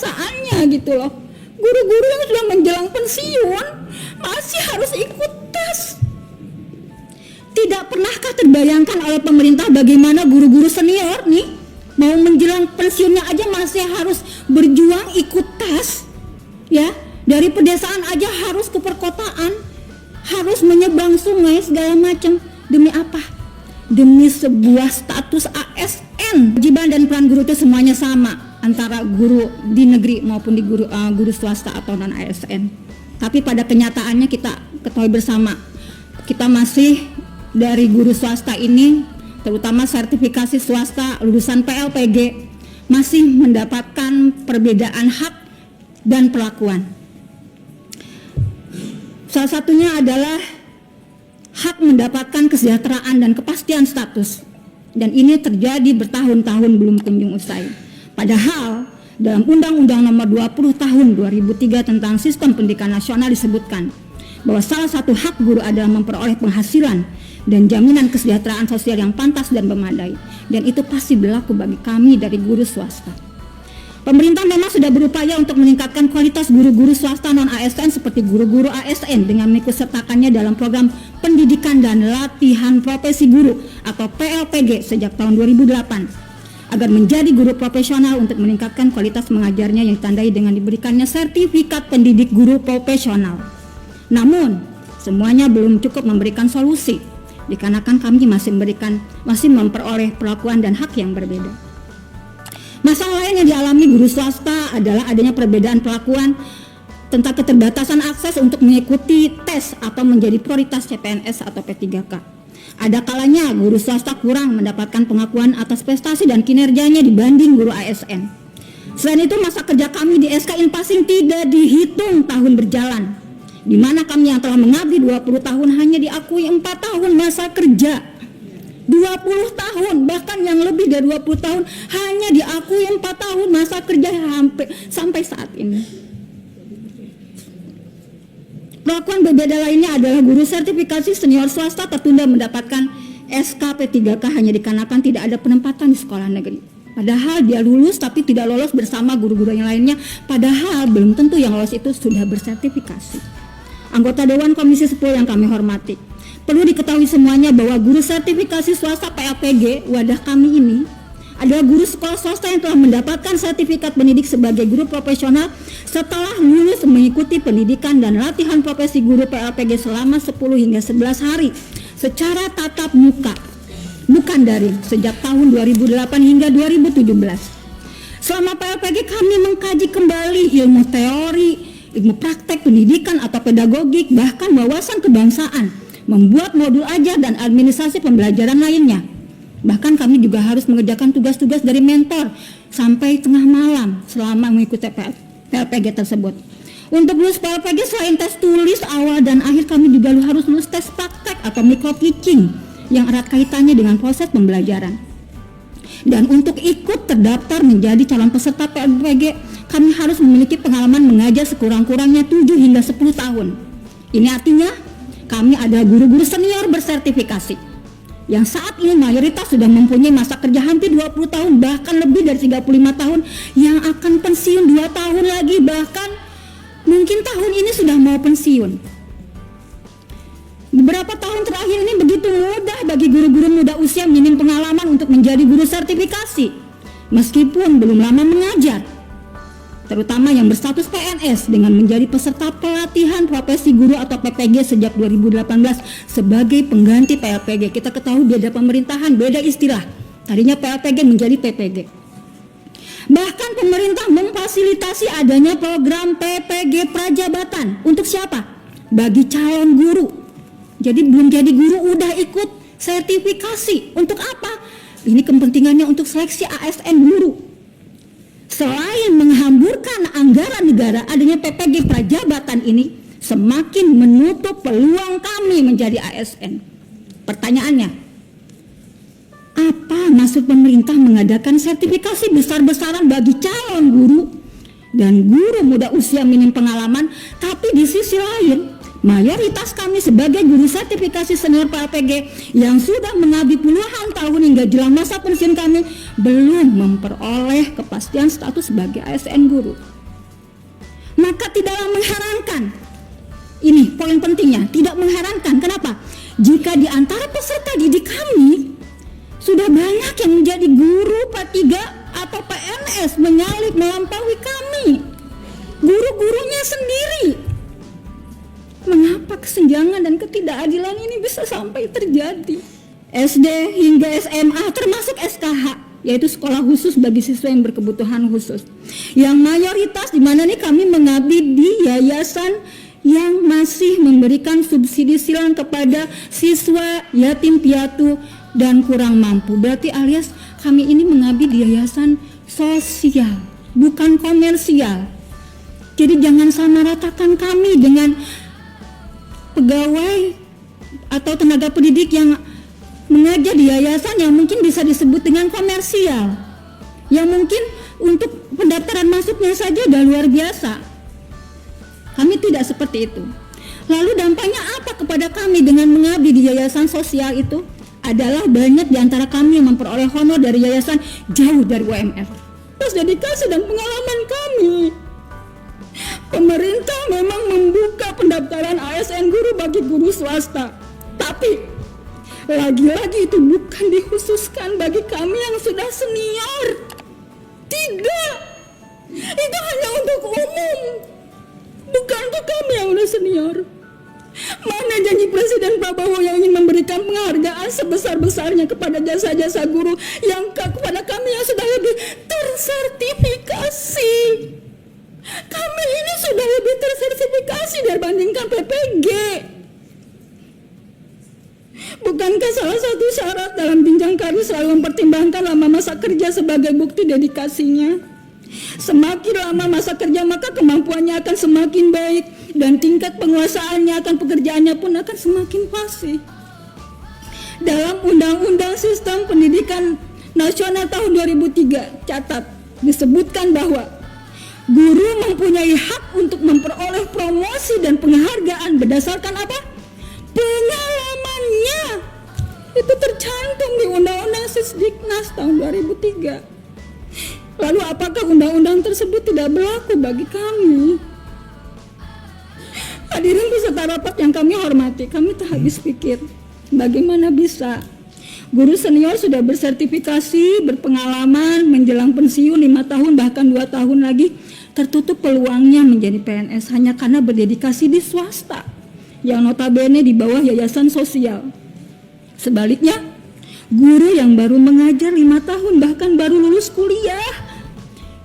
kebiasaannya gitu loh. Guru-guru yang sudah menjelang pensiun masih harus ikut tes. Tidak pernahkah terbayangkan oleh pemerintah bagaimana guru-guru senior nih mau menjelang pensiunnya aja masih harus berjuang ikut tes, ya, dari pedesaan aja harus ke perkotaan, harus menyeberang sungai segala macam. Demi apa? Demi sebuah status ASN. Kewajiban dan peran guru itu semuanya sama antara guru di negeri maupun di guru swasta atau non ASN. Tapi pada kenyataannya kita ketahui bersama, kita masih dari guru swasta ini, terutama sertifikasi swasta lulusan PLPG, masih mendapatkan perbedaan hak dan perlakuan. Salah satunya adalah hak mendapatkan kesejahteraan dan kepastian status, dan ini terjadi bertahun-tahun belum kunjung usai. Padahal dalam Undang-Undang Nomor 20 Tahun 2003 tentang Sistem Pendidikan Nasional disebutkan bahwa salah satu hak guru adalah memperoleh penghasilan dan jaminan kesejahteraan sosial yang pantas dan memadai, dan itu pasti berlaku bagi kami dari guru swasta. Pemerintah memang sudah berupaya untuk meningkatkan kualitas guru-guru swasta non-ASN seperti guru-guru ASN dengan mengikutsertakannya dalam program pendidikan dan latihan profesi guru atau PLPG sejak tahun 2008 agar menjadi guru profesional untuk meningkatkan kualitas mengajarnya yang ditandai dengan diberikannya sertifikat pendidik guru profesional. Namun, semuanya belum cukup memberikan solusi dikarenakan kami masih memperoleh perlakuan dan hak yang berbeda. Masalah lain yang dialami guru swasta adalah adanya perbedaan perlakuan tentang keterbatasan akses untuk mengikuti tes atau menjadi prioritas CPNS atau P3K. Ada kalanya guru swasta kurang mendapatkan pengakuan atas prestasi dan kinerjanya dibanding guru ASN. Selain itu, masa kerja kami di SK Inpasing tidak dihitung tahun berjalan, di mana kami yang telah mengabdi 20 tahun hanya diakui 4 tahun masa kerja. 20 tahun, bahkan yang lebih dari 20 tahun hanya diakui 4 tahun masa kerja sampai saat ini. Perlakuan berbeda lainnya adalah guru sertifikasi senior swasta tertunda mendapatkan SK P3K hanya dikarenakan tidak ada penempatan di sekolah negeri. Padahal dia lulus tapi tidak lolos bersama guru-guru yang lainnya, padahal belum tentu yang lolos itu sudah bersertifikasi. Anggota Dewan Komisi 10 yang kami hormati, perlu diketahui semuanya bahwa guru sertifikasi swasta PLPG wadah kami ini adalah guru sekolah swasta yang telah mendapatkan sertifikat pendidik sebagai guru profesional setelah lulus mengikuti pendidikan dan latihan profesi guru PLPG selama 10 hingga 11 hari secara tatap muka, bukan daring, sejak tahun 2008 hingga 2017. Selama PLPG kami mengkaji kembali ilmu teori, ilmu praktek pendidikan atau pedagogik, bahkan wawasan kebangsaan, membuat modul ajar dan administrasi pembelajaran lainnya. Bahkan kami juga harus mengerjakan tugas-tugas dari mentor sampai tengah malam selama mengikuti PLPG tersebut. Untuk lulus PLPG selain tes tulis awal dan akhir, kami juga harus lulus tes praktek atau micro teaching yang erat kaitannya dengan proses pembelajaran. Dan untuk ikut terdaftar menjadi calon peserta PLPG, kami harus memiliki pengalaman mengajar sekurang-kurangnya 7 hingga 10 tahun. Ini artinya kami adalah guru-guru senior bersertifikasi yang saat ini mayoritas sudah mempunyai masa kerja hampir 20 tahun, bahkan lebih dari 35 tahun, yang akan pensiun 2 tahun lagi, bahkan mungkin tahun ini sudah mau pensiun. Beberapa tahun terakhir ini begitu mudah bagi guru-guru muda usia minim pengalaman untuk menjadi guru sertifikasi meskipun belum lama mengajar, terutama yang berstatus PNS dengan menjadi peserta pelatihan profesi guru atau PPG sejak 2018 sebagai pengganti PLPG. Kita ketahui beda pemerintahan, beda istilah. Tadinya PLPG menjadi PPG. Bahkan pemerintah memfasilitasi adanya program PPG prajabatan. Untuk siapa? Bagi calon guru. Jadi belum jadi guru udah ikut sertifikasi. Untuk apa? Ini kepentingannya untuk seleksi ASN guru. Selain menghamburkan anggaran negara, adanya PPG prajabatan ini semakin menutup peluang kami menjadi ASN. Pertanyaannya, apa maksud pemerintah mengadakan sertifikasi besar-besaran bagi calon guru dan guru muda usia minim pengalaman, tapi di sisi lain mayoritas kami sebagai guru sertifikasi senior PLPG yang sudah mengabdi puluhan tahun hingga jelang masa pensiun kami belum memperoleh kepastian status sebagai ASN guru? Maka tidaklah mengherankan, ini poin pentingnya, tidak mengherankan. Kenapa? Jika di antara peserta didik kami sudah banyak yang menjadi guru P3 atau PNS menyalip melampaui kami, guru-gurunya sendiri. Mengapa kesenjangan dan ketidakadilan ini bisa sampai terjadi? SD hingga SMA termasuk SKH, yaitu sekolah khusus bagi siswa yang berkebutuhan khusus, yang mayoritas di mana nih kami mengabdi di yayasan yang masih memberikan subsidi silang kepada siswa yatim piatu dan kurang mampu. Berarti alias kami ini mengabdi di yayasan sosial, bukan komersial. Jadi jangan samaratakan kami dengan pegawai atau tenaga pendidik yang mengajar di yayasan yang mungkin bisa disebut dengan komersial, yang mungkin untuk pendaftaran masuknya saja udah luar biasa. Kami tidak seperti itu. Lalu dampaknya apa kepada kami dengan mengabdi di yayasan sosial itu? Adalah banyak di antara kami yang memperoleh honor dari yayasan jauh dari UMR. Pas dedikasi dan pengalaman kami, pemerintah memang membuka pendaftaran ASN guru bagi guru swasta, tapi lagi-lagi itu bukan dikhususkan bagi kami yang sudah senior. Tidak, itu hanya untuk umum, bukan untuk kami yang sudah senior. Mana janji Presiden Prabowo yang ingin memberikan penghargaan sebesar-besarnya kepada jasa-jasa guru yang kepada kami yang sudah lebih tersertifikasi. Kami ini sudah lebih tersertifikasi dibandingkan PPG. Bukankah salah satu syarat dalam jenjang karir selalu mempertimbangkan lama masa kerja sebagai bukti dedikasinya? Semakin lama masa kerja maka kemampuannya akan semakin baik dan tingkat penguasaannya akan pekerjaannya pun akan semakin fasih. Dalam Undang-Undang Sistem Pendidikan Nasional tahun 2003 catat disebutkan bahwa guru mempunyai hak untuk memperoleh promosi dan penghargaan berdasarkan apa? Pengalamannya. Itu tercantum di Undang-Undang Sisdiknas tahun 2003. Lalu apakah undang-undang tersebut tidak berlaku bagi kami? Hadirin peserta rapat yang kami hormati, kami tak habis pikir bagaimana bisa guru senior sudah bersertifikasi, berpengalaman, menjelang pensiun 5 tahun bahkan 2 tahun lagi tertutup peluangnya menjadi PNS hanya karena berdedikasi di swasta yang notabene di bawah yayasan sosial. Sebaliknya, guru yang baru mengajar 5 tahun bahkan baru lulus kuliah,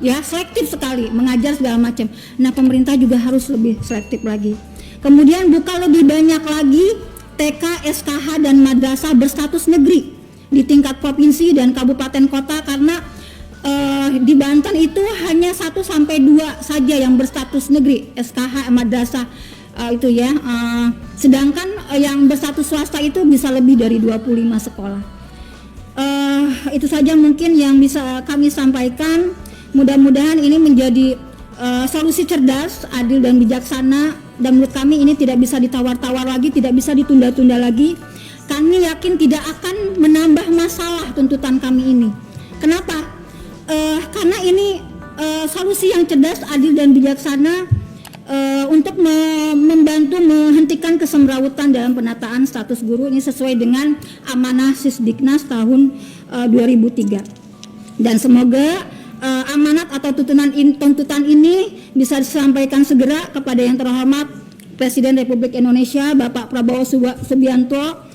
ya selektif sekali, mengajar segala macam. Nah, pemerintah juga harus lebih selektif lagi. Kemudian buka lebih banyak lagi TK, SKH dan madrasah berstatus negeri di tingkat provinsi dan kabupaten kota, karena di Banten itu hanya 1-2 saja yang berstatus negeri, SKH, madrasah itu ya. Sedangkan yang berstatus swasta itu bisa lebih dari 25 sekolah. Itu saja mungkin yang bisa kami sampaikan. Mudah-mudahan ini menjadi solusi cerdas, adil dan bijaksana, dan menurut kami ini tidak bisa ditawar-tawar lagi, tidak bisa ditunda-tunda lagi. Kami yakin tidak akan menambah masalah tuntutan kami ini. Kenapa? Karena ini solusi yang cerdas, adil dan bijaksana untuk membantu menghentikan kesemrawutan dalam penataan status guru. Ini sesuai dengan amanah Sisdiknas tahun 2003. Dan semoga amanat atau tuntutan ini bisa disampaikan segera kepada yang terhormat Presiden Republik Indonesia Bapak Prabowo Subianto